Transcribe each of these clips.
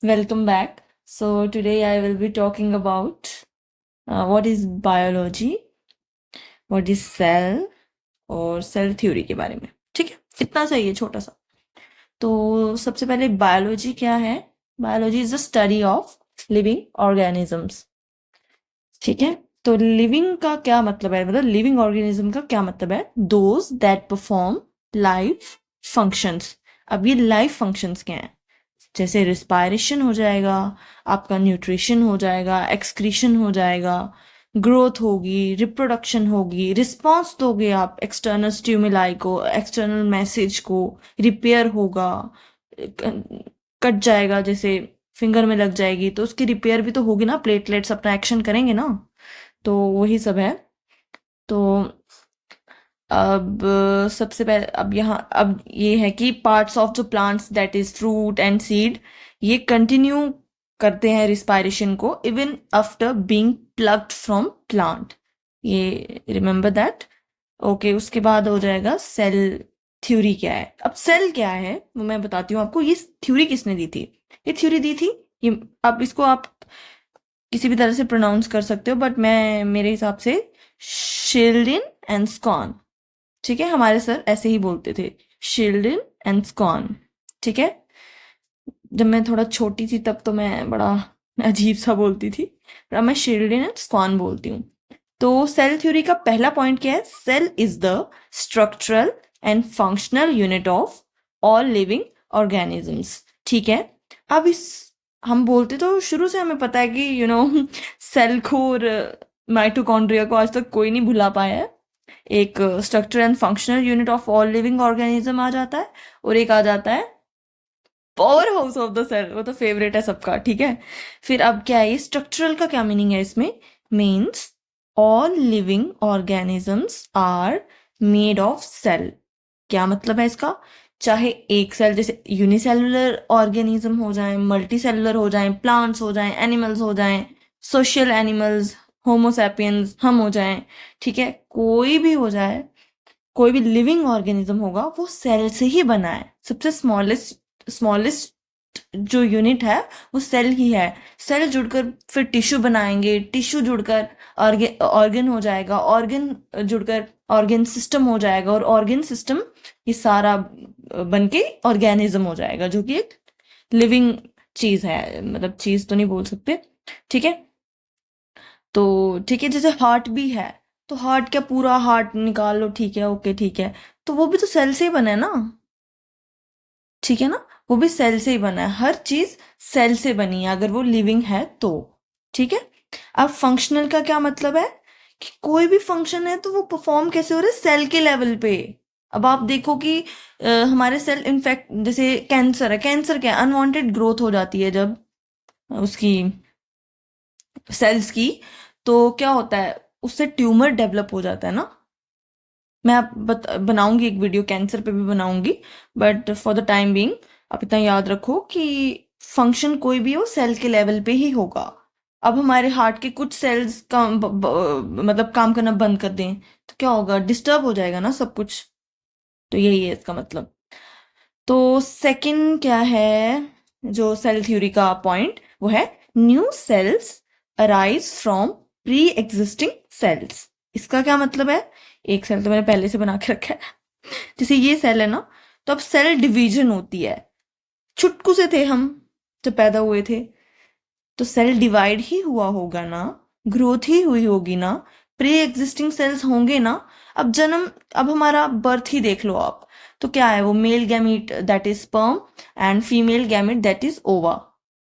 Welcome back. So, today I will be talking about what is biology, what is cell और cell theory के बारे में। ठीक है, इतना सही है छोटा सा। तो सबसे पहले बायोलॉजी क्या है? Biology is the study of living organisms. ठीक है, तो लिविंग का क्या मतलब है, मतलब लिविंग ऑर्गेनिज्म का क्या मतलब है? Those that perform life functions. अब ये लाइफ फंक्शंस क्या हैं? जैसे रिस्पायरेशन हो जाएगा, आपका न्यूट्रिशन हो जाएगा, एक्सक्रीशन हो जाएगा, ग्रोथ होगी, रिप्रोडक्शन होगी, रिस्पॉन्स दोगे आप एक्सटर्नल स्टिमुलाई को, एक्सटर्नल मैसेज को, रिपेयर होगा, कट जाएगा जैसे फिंगर में लग जाएगी तो उसकी रिपेयर भी तो होगी ना, प्लेटलेट्स अपना एक्शन करेंगे ना, तो वही सब है। तो अब सबसे पहले अब यहाँ अब ये है कि parts of the plants that is fruit and seed, ये कंटिन्यू करते हैं रिस्पायरेशन को even after being plucked from plant. ये रिमेंबर दैट। ओके, उसके बाद हो जाएगा सेल थ्योरी क्या है। अब सेल क्या है वो मैं बताती हूँ आपको। ये थ्योरी किसने दी थी? ये थ्योरी दी थी ये, अब इसको आप किसी भी तरह से प्रोनाउंस कर सकते हो, बट मैं मेरे हिसाब से शिल्डिन एंड स्कॉन। ठीक है, हमारे सर ऐसे ही बोलते थे, शिल्डिन एंड स्कॉन। ठीक है, जब मैं थोड़ा छोटी थी तब तो मैं बड़ा अजीब सा बोलती थी, पर अब मैं शिल्डिन एंड स्कॉन बोलती हूँ। तो सेल थ्योरी का पहला पॉइंट क्या है? Cell is the structural and functional unit of all living organisms. ठीक है, अब इस हम बोलते तो शुरू से हमें पता है कि सेल को और माइटोकॉन्ड्रिया को आज तक कोई नहीं भुला पाया है। एक structure and functional unit of all living organism आ जाता है, और एक आ जाता है power house of the cell, वो तो फेवरेट है सबका। ठीक है, फिर अब क्या है, ये स्ट्रक्चरल का क्या मीनिंग है इसमें? Means all living organisms are made of cell. क्या मतलब है इसका? चाहे एक सेल, जैसे यूनिसेलुलर ऑर्गेनिज्म हो जाए, मल्टी सेलुलर हो जाए, प्लांट्स हो जाए, एनिमल्स हो जाए, सोशल एनिमल्स, होमोसैपियंस हम हो जाएं, ठीक है, कोई भी हो जाए, कोई भी लिविंग ऑर्गेनिज्म होगा वो सेल से ही बना है। सबसे स्मॉलेस्ट स्मॉलेस्ट जो यूनिट है वो सेल ही है। सेल जुड़कर फिर टिश्यू बनाएंगे, टिश्यू जुड़कर ऑर्गन हो जाएगा, ऑर्गन जुड़कर ऑर्गन सिस्टम हो जाएगा, और ऑर्गन सिस्टम ये सारा बन के ऑर्गेनिज्म हो जाएगा, जो कि एक लिविंग चीज है। मतलब चीज तो नहीं बोल सकते। ठीक है, तो ठीक है, जैसे हार्ट भी है, तो हार्ट क्या पूरा हार्ट निकाल लो, ठीक है, ओके ठीक है, तो वो भी तो सेल से ही बना है ना। ठीक है ना, वो भी सेल से ही बना है, हर चीज सेल से बनी है अगर वो लिविंग है तो। ठीक है, अब फंक्शनल का क्या मतलब है कि कोई भी फंक्शन है तो वो परफॉर्म कैसे हो रहा है? सेल के लेवल पे। अब आप देखो कि हमारे सेल इन्फेक्ट, जैसे कैंसर है, कैंसर क्या है? अनवांटेड ग्रोथ हो जाती है जब उसकी सेल्स की, तो क्या होता है, उससे ट्यूमर डेवलप हो जाता है ना। मैं आप बनाऊंगी एक वीडियो कैंसर पे भी बनाऊंगी, but for the time being आप इतना याद रखो कि फंक्शन कोई भी हो सेल के लेवल पे ही होगा। अब हमारे हार्ट के कुछ सेल्स काम मतलब काम करना बंद कर दें तो क्या होगा? डिस्टर्ब हो जाएगा ना सब कुछ। तो यही है इसका मतलब। तो सेकंड क्या है जो सेल थ्योरी का पॉइंट, वो है new sales arise from pre existing cells. इसका क्या मतलब है? एक सेल तो मैंने पहले से बना के रखा है। जैसे ये सेल है ना, तो अब सेल डिवीजन होती है। चुटकू से थे हम जब पैदा हुए थे, तो सेल डिवाइड ही हुआ होगा ना, ग्रोथ ही हुई होगी ना, प्री एग्जिस्टिंग सेल्स होंगे ना। अब जन्म, अब हमारा बर्थ ही देख लो आप, तो क्या है वो? Male gamete that is sperm and female gamete that is ओवा।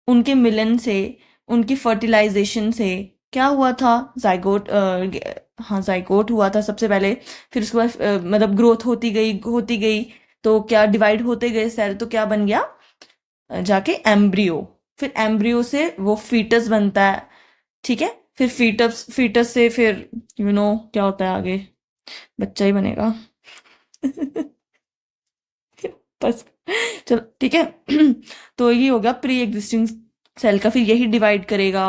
उनके मिलन से, उनकी फर्टिलाइजेशन से क्या हुआ था? जाइगोट, हाँ जाइगोट हुआ था सबसे पहले। फिर उसके बाद मतलब ग्रोथ होती गई, तो क्या डिवाइड होते गए सेल, तो क्या बन गया? जाके एम्ब्रियो। फिर एम्ब्रियो से वो फीटस बनता है। ठीक है, फिर फीटस फीटस से फिर क्या होता है आगे? बच्चा ही बनेगा। बस, चलो ठीक है। तो ये हो गया प्री एग्जिस्टिंग सेल का, फिर यही डिवाइड करेगा,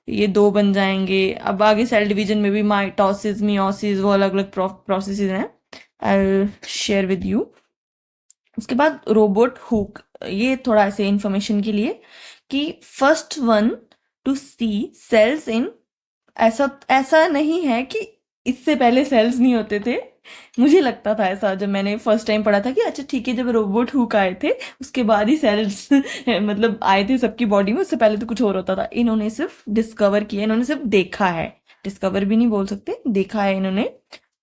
ये दो बन जाएंगे। अब आगे सेल डिवीजन में भी माइटोसिस, मियोसिस, वो अलग अलग प्रोसेसेस हैं, आई शेयर विद यू। उसके बाद रोबोट हुक, ये थोड़ा ऐसे इंफॉर्मेशन के लिए कि first one to C sales इन, ऐसा ऐसा नहीं है कि इससे पहले सेल्स नहीं होते थे। मुझे लगता था ऐसा जब मैंने फर्स्ट टाइम पढ़ा था कि अच्छा ठीक है, जब रोबोट हुक आए थे उसके बाद ही सेल्स मतलब आए थे सबकी बॉडी में, उससे पहले तो कुछ और होता था। इन्होंने सिर्फ डिस्कवर किया, इन्होंने सिर्फ देखा है, डिस्कवर भी नहीं बोल सकते, देखा है इन्होंने।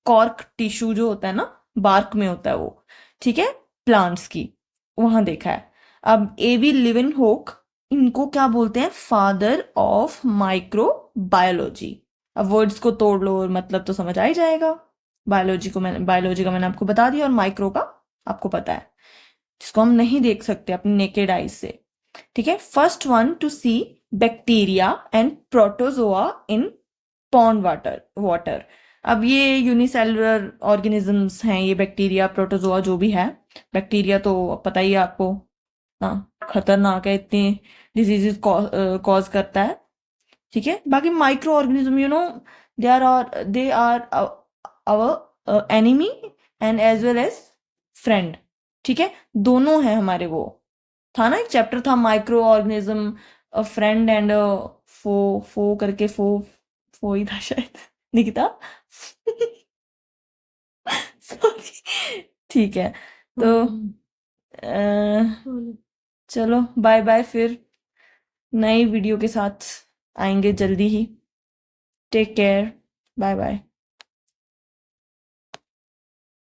कॉर्क टिश्यू जो होता है ना, बार्क में होता है वो, ठीक है, प्लांट्स की, वहां देखा है। अब एवी लिवन होक, इनको क्या बोलते हैं, फादर ऑफ माइक्रोबायोलॉजी। अब वर्ड्स को तोड़ लो और मतलब तो समझ आ ही जाएगा। बायोलॉजी का मैंने आपको बता दिया, और माइक्रो का आपको पता है, जिसको हम नहीं देख सकते अपनी नेकेड आईज से। ठीक है, first one to see bacteria and protozoa in pond water. अब ये यूनिसेलुलर ऑर्गेनिजम्स हैं, ये बैक्टीरिया प्रोटोजोआ जो भी है। बैक्टीरिया तो पता ही है आपको, हाँ, खतरनाक है, इतनी डिजीजेस कॉज करता है। ठीक है, बाकी micro organism, they are our enemy and as well as friend. ठीक है, दोनों है हमारे। वो था ना एक चैप्टर था, माइक्रो ऑर्गेनिज्म, फ्रेंड एंड फो, फो करके, फो ही था शायद, निकिता। सॉरी। ठीक है, तो चलो बाय बाय, फिर नई वीडियो के साथ आएंगे जल्दी ही। Take care, bye bye.